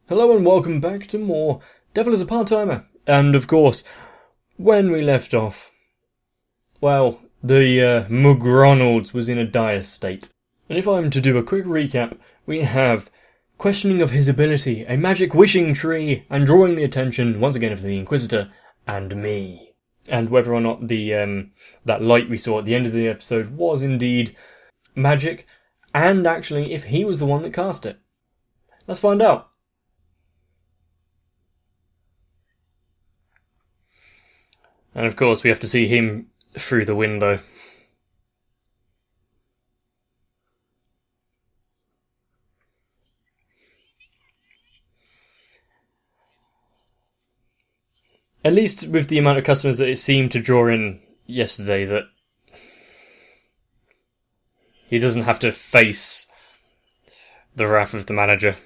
Hello and welcome back to more Devil as a Part-Timer. And of course, when we left off, well, the McGronalds was in a dire state. And if I'm to do a quick recap, we have questioning of his ability, a magic wishing tree, and drawing the attention once again of the Inquisitor and me. And whether or not the that light we saw at the end of the episode was indeed magic, and actually if he was the one that cast it. Let's find out. And of course we have to see him through the window. At least with the amount of customers that it seemed to draw in yesterday, that he doesn't have to face the wrath of the manager.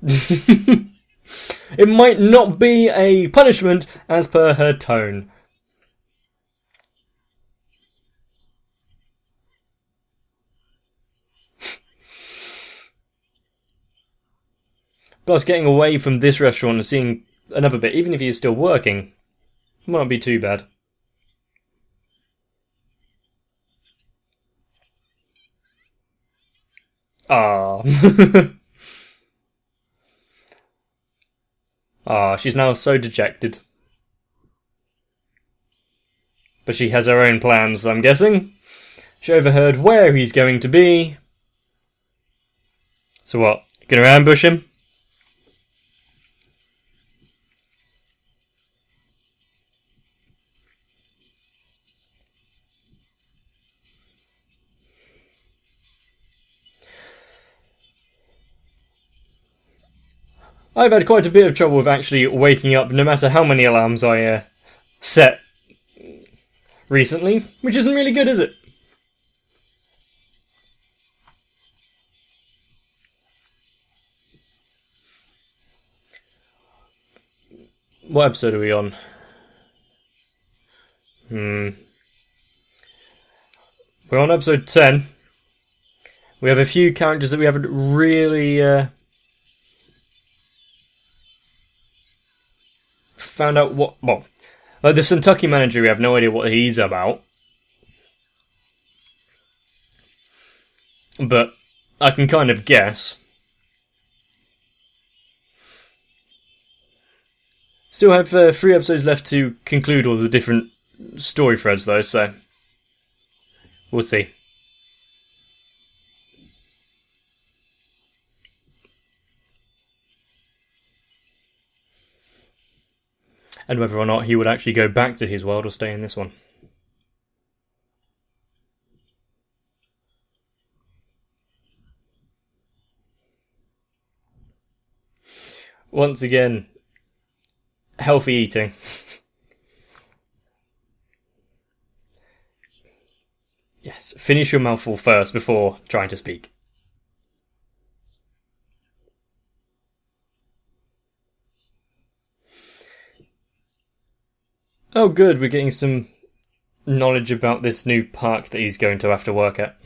It might not be a punishment as per her tone. Plus, getting away from this restaurant and seeing another bit, even if he is still working, might not be too bad. Ah. Ah, she's now so dejected. But she has her own plans, I'm guessing. She overheard where he's going to be. So what? Gonna ambush him? I've had quite a bit of trouble with actually waking up, no matter how many alarms I set recently, which isn't really good, is it? What episode are we on? We're on episode 10. We have a few characters that we haven't really found out what... Well, like the Kentucky manager, we have no idea what he's about. But I can kind of guess. Still have 3 episodes left to conclude all the different story threads, though, so we'll see. And whether or not he would actually go back to his world or stay in this one. Once again, healthy eating. Yes, finish your mouthful first before trying to speak. Oh good, we're getting some knowledge about this new park that he's going to have to work at.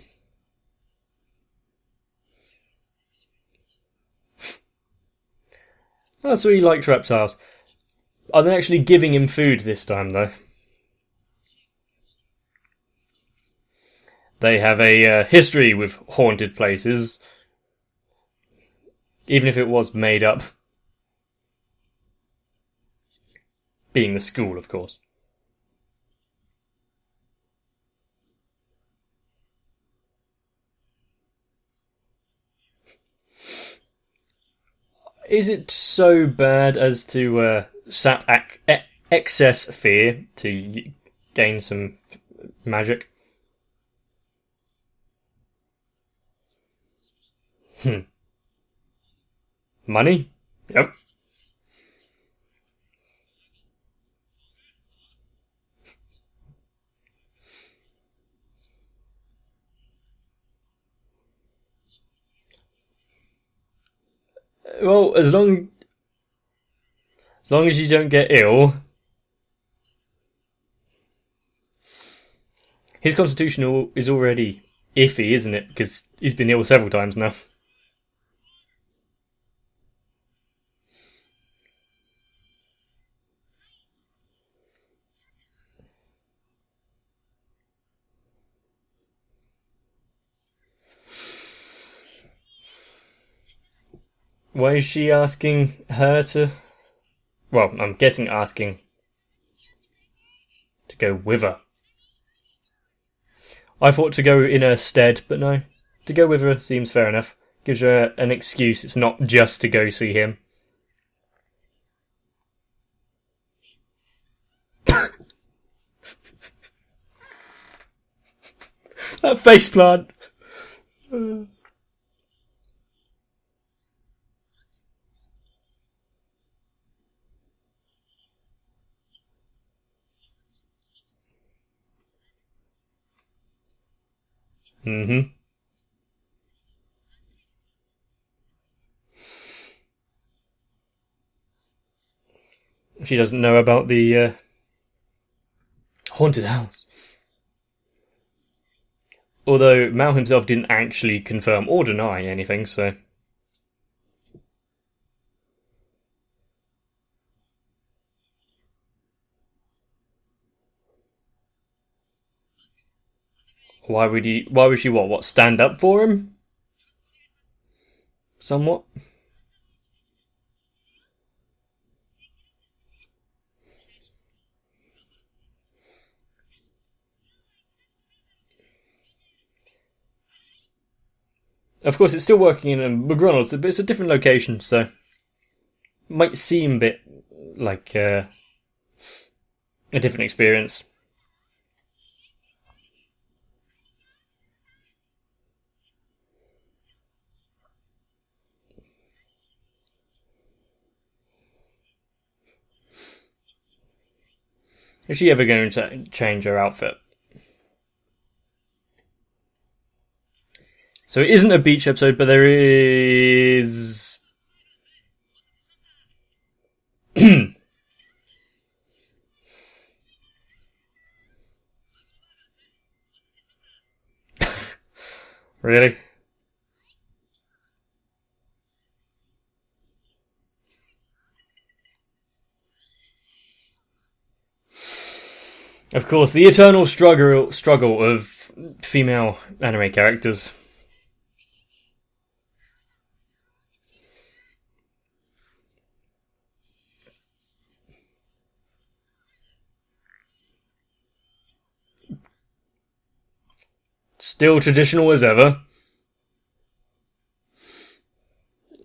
Oh, so he likes reptiles. Are they actually giving him food this time, though? They have a history with haunted places. Even if it was made up. Being the school, of course. Is it so bad as to sap excess fear to gain some magic? Money? Yep. Well, as long as you don't get ill. His constitution is already iffy, isn't it? Because he's been ill several times now. Why is she asking her to... Well, I'm guessing asking to go with her. I thought to go in her stead, but no. To go with her seems fair enough. Gives her an excuse. It's not just to go see him. That faceplant. Mm-hmm. She doesn't know about the haunted house. Although Mao himself didn't actually confirm or deny anything, so... Why would she what, stand up for him? Somewhat? Of course, it's still working in McGronald's, but it's a different location, so... Might seem a bit like a different experience. Is she ever going to change her outfit? So it isn't a beach episode, but there is... Really? Of course, the eternal struggle of female anime characters. Still traditional as ever.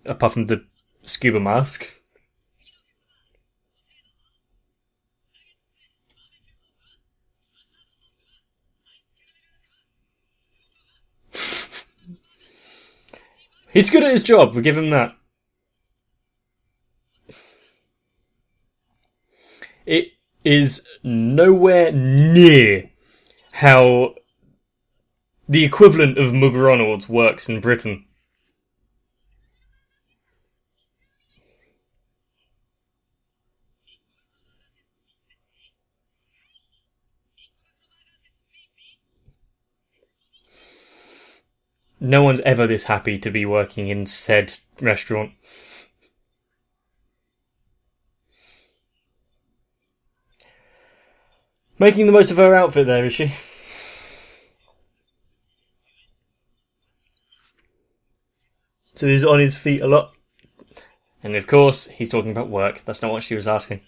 Apart from the scuba mask. He's good at his job, we'll give him that. It is nowhere near how the equivalent of McGronald's works in Britain. No one's ever this happy to be working in said restaurant. Making the most of her outfit there, is she? So he's on his feet a lot. And of course, he's talking about work. That's not what she was asking.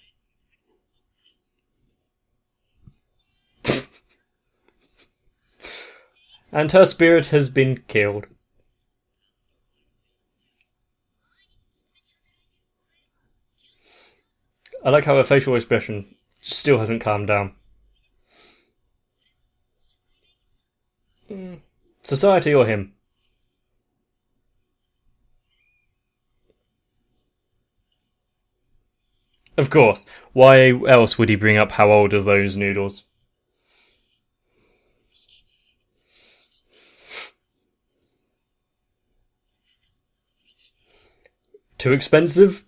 And her spirit has been killed. I like how her facial expression still hasn't calmed down. Society or him? Of course. Why else would he bring up how old are those noodles? Too expensive?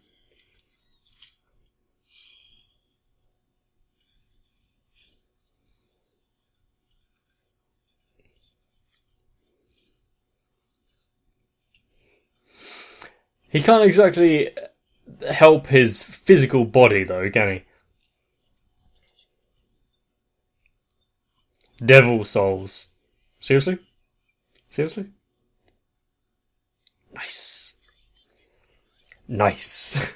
He can't exactly help his physical body, though, can he? Devil souls. Seriously? Seriously? Nice. Nice.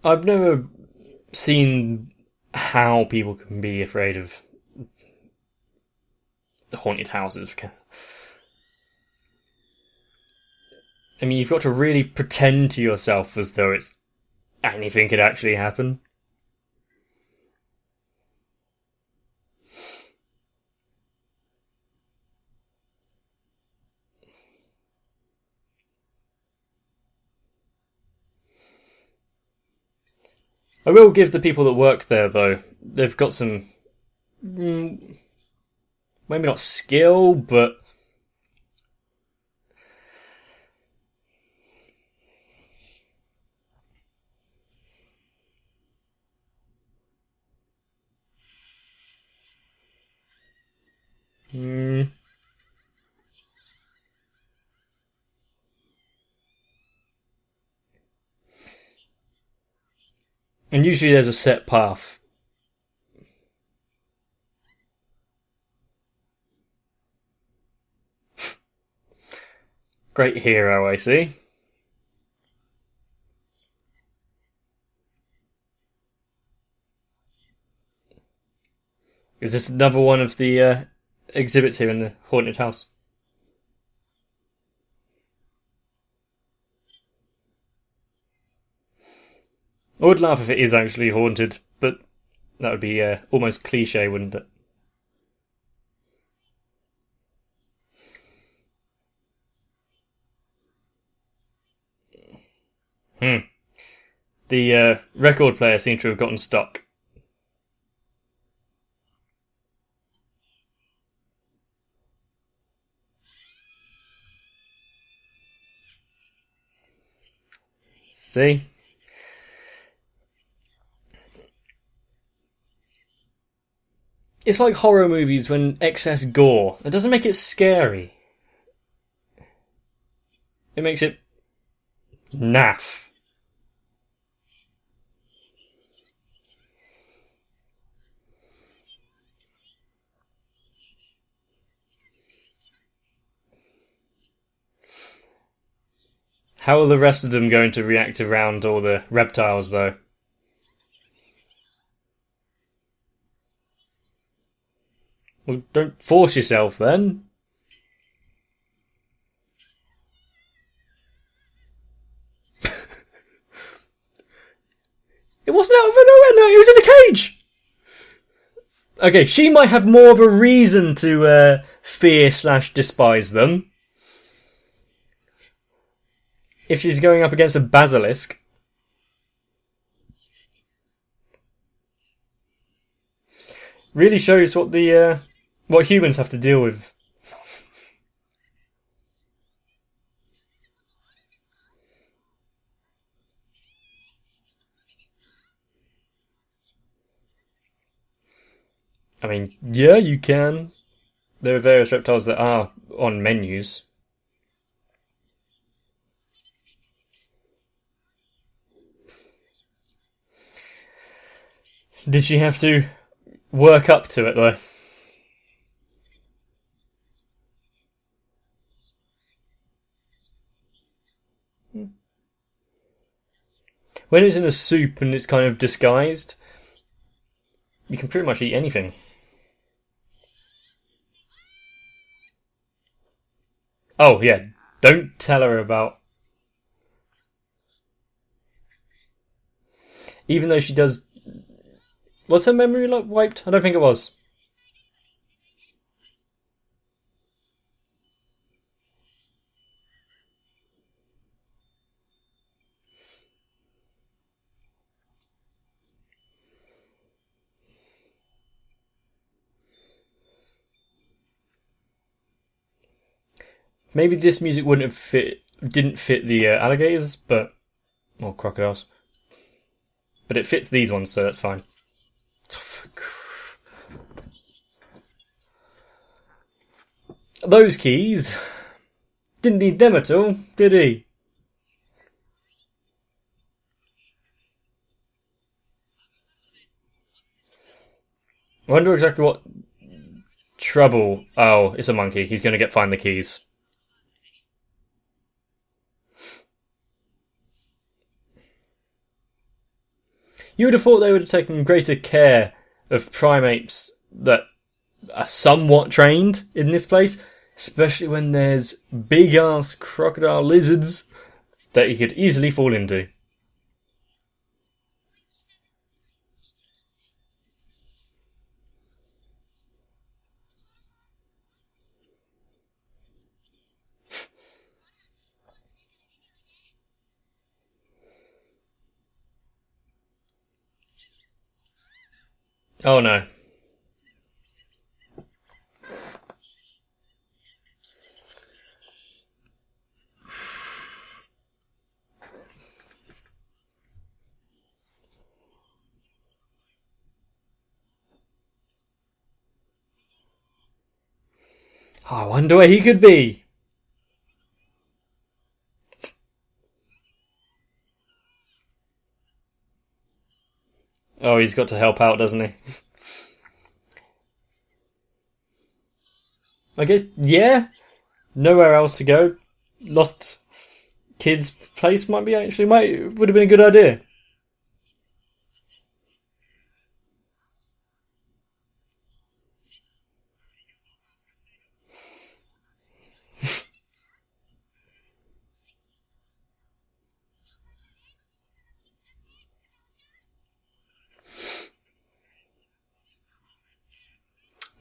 I've never seen how people can be afraid of haunted houses. I mean, you've got to really pretend to yourself as though it's anything could actually happen. I will give the people that work there, though, they've got some, maybe not skill, but and usually there's a set path. Great hero, I see. Is this another one of the exhibits here in the haunted house? I would laugh if it is actually haunted, but that would be almost cliche, wouldn't it? The record player seemed to have gotten stuck. See? It's like horror movies when excess gore. It doesn't make it scary. It makes it naff. How are the rest of them going to react around all the reptiles, though? Well, don't force yourself, then. It wasn't out of nowhere, no, it was in a cage! Okay, she might have more of a reason to fear/despise them. If she's going up against a basilisk. Really shows what the what humans have to deal with. I mean, yeah, you can. There are various reptiles that are on menus. Did she have to work up to it, though? When it's in a soup and it's kind of disguised, you can pretty much eat anything. Oh, yeah, don't tell her about... Even though she does... Was her memory wiped? I don't think it was. Maybe this music didn't fit the alligators, or crocodiles. But it fits these ones, so that's fine. Those keys. Didn't need them at all, did he? I wonder exactly what trouble. Oh, it's a monkey. He's going to find the keys. You would have thought they would have taken greater care of primates that are somewhat trained in this place, especially when there's big ass crocodile lizards that he could easily fall into. Oh no. I wonder where he could be. Oh, he's got to help out, doesn't he? I guess, yeah. Nowhere else to go. Lost kids' place would have been a good idea.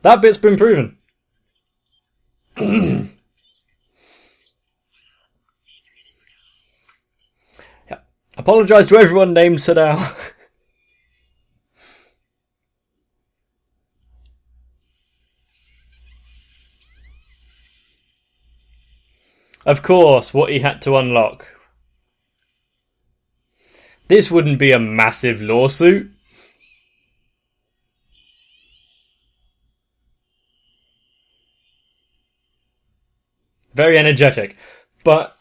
That bit's been proven. Yeah. Apologise to everyone named Sadao. Of course, what he had to unlock. This wouldn't be a massive lawsuit. Very energetic. But,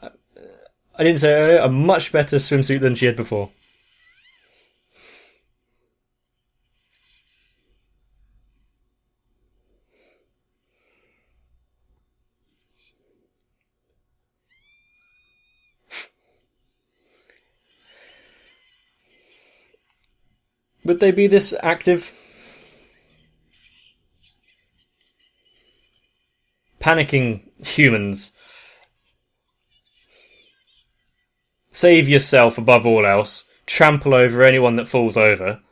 I didn't say earlier, a much better swimsuit than she had before. Would they be this active? Panicking humans. Save yourself above all else. Trample over anyone that falls over.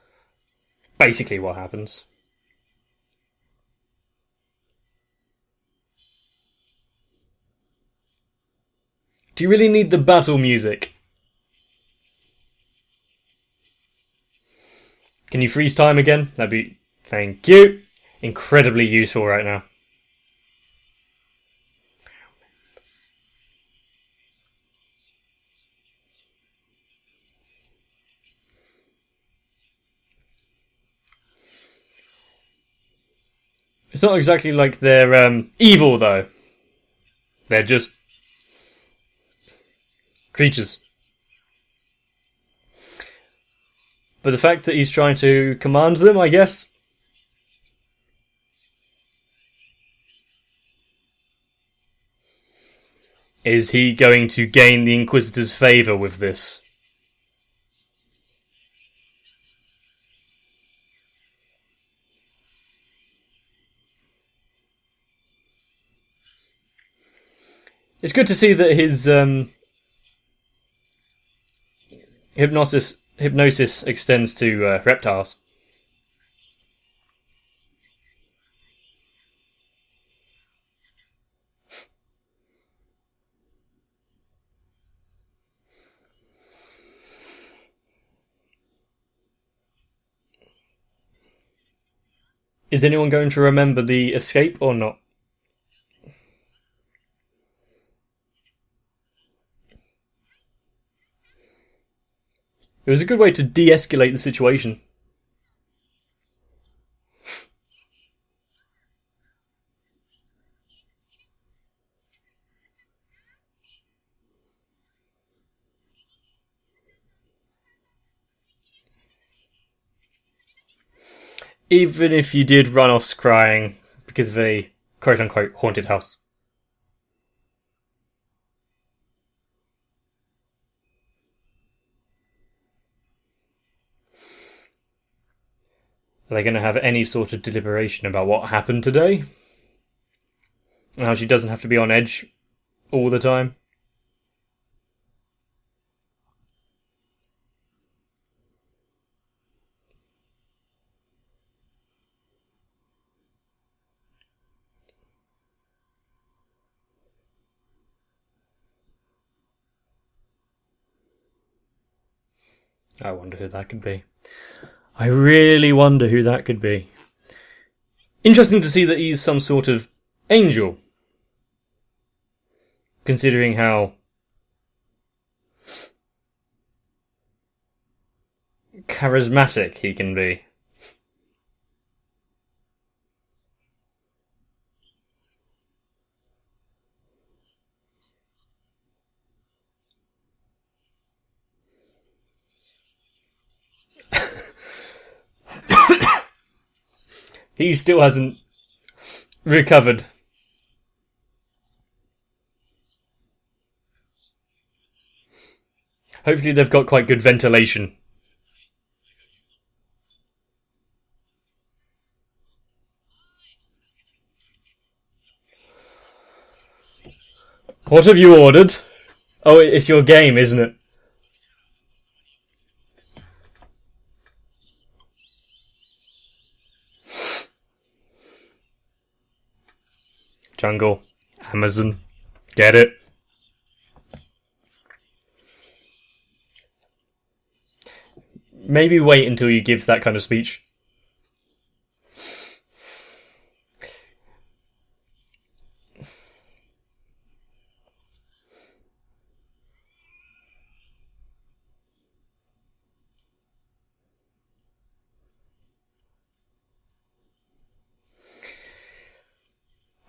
Basically what happens. Do you really need the battle music? Can you freeze time again? That'd be... Thank you. Incredibly useful right now. It's not exactly like they're evil, though. They're just creatures. But the fact that he's trying to command them, I guess. Is he going to gain the Inquisitor's favour with this? It's good to see that his hypnosis extends to reptiles. Is anyone going to remember the escape or not? It was a good way to de-escalate the situation. Even if you did run off crying because of a quote-unquote haunted house. Are they going to have any sort of deliberation about what happened today? And how she doesn't have to be on edge all the time? I wonder who that could be. I really wonder who that could be. Interesting to see that he's some sort of angel. Considering how charismatic he can be. He still hasn't recovered. Hopefully they've got quite good ventilation. What have you ordered? Oh, it's your game, isn't it? Jungle. Amazon. Get it? Maybe wait until you give that kind of speech.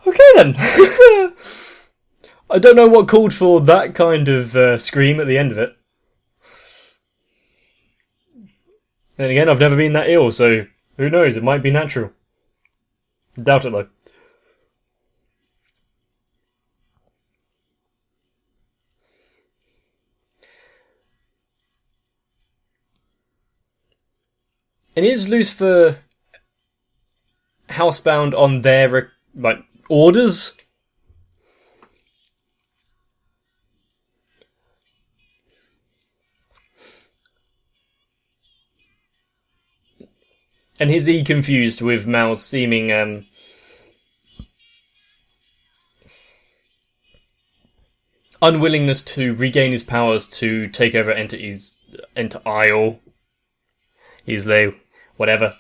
Okay then. I don't know what called for that kind of scream at the end of it. Then again, I've never been that ill, so who knows, it might be natural. Doubt it though. And is Lucifer housebound on their orders? And is he confused with Mao's seeming unwillingness to regain his powers to take over entities, enter Isle? He's like, whatever.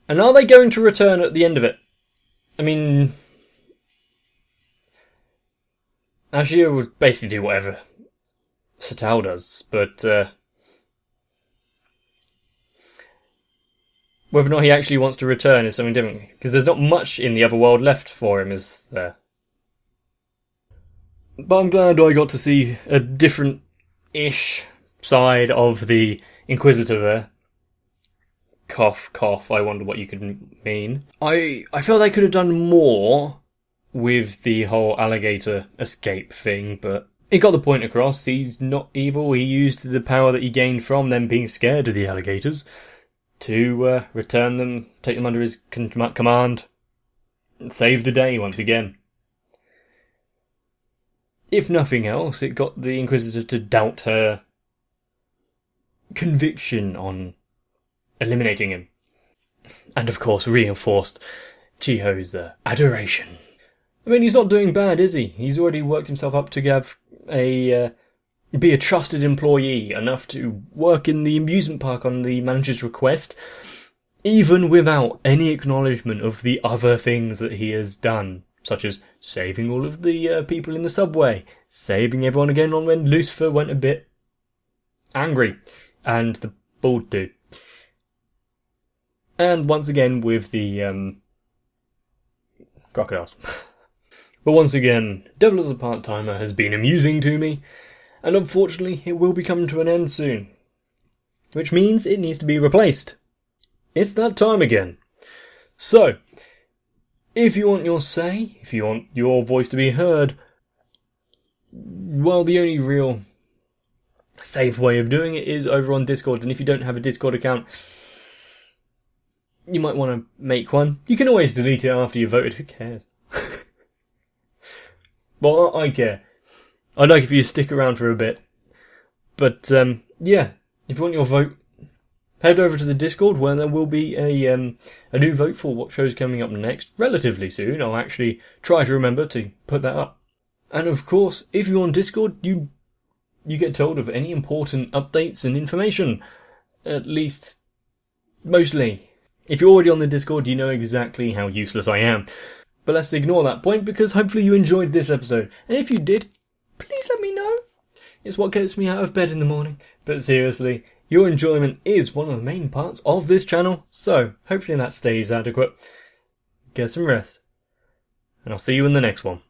And are they going to return at the end of it? I mean, Ashia would basically do whatever Satal does, but whether or not he actually wants to return is something different. Because there's not much in the other world left for him, is there? But I'm glad I got to see a different-ish side of the Inquisitor there. Cough, cough, I wonder what you could mean. I feel they could have done more with the whole alligator escape thing, but it got the point across. He's not evil. He used the power that he gained from them being scared of the alligators to return them, take them under his command, and save the day once again. If nothing else, it got the Inquisitor to doubt her conviction on eliminating him. And of course reinforced Chiho's adoration. I mean, he's not doing bad, is he? He's already worked himself up to have be a trusted employee, enough to work in the amusement park on the manager's request, even without any acknowledgement of the other things that he has done, such as saving all of the people in the subway, saving everyone again on when Lucifer went a bit angry, and the bald dude. And once again with the crocodiles. But once again, Devil as a Part-Timer has been amusing to me, and unfortunately it will be coming to an end soon. Which means it needs to be replaced. It's that time again. So, if you want your say, if you want your voice to be heard, well, the only real safe way of doing it is over on Discord, and if you don't have a Discord account, you might want to make one. You can always delete it after you've voted, who cares? Well, I care. I'd like if you stick around for a bit. But, yeah, if you want your vote, head over to the Discord where there will be a new vote for what show's coming up next relatively soon. I'll actually try to remember to put that up. And of course, if you're on Discord, you get told of any important updates and information. At least, mostly. If you're already on the Discord, you know exactly how useless I am. But let's ignore that point because hopefully you enjoyed this episode. And if you did, please let me know. It's what gets me out of bed in the morning. But seriously, your enjoyment is one of the main parts of this channel. So hopefully that stays adequate. Get some rest. And I'll see you in the next one.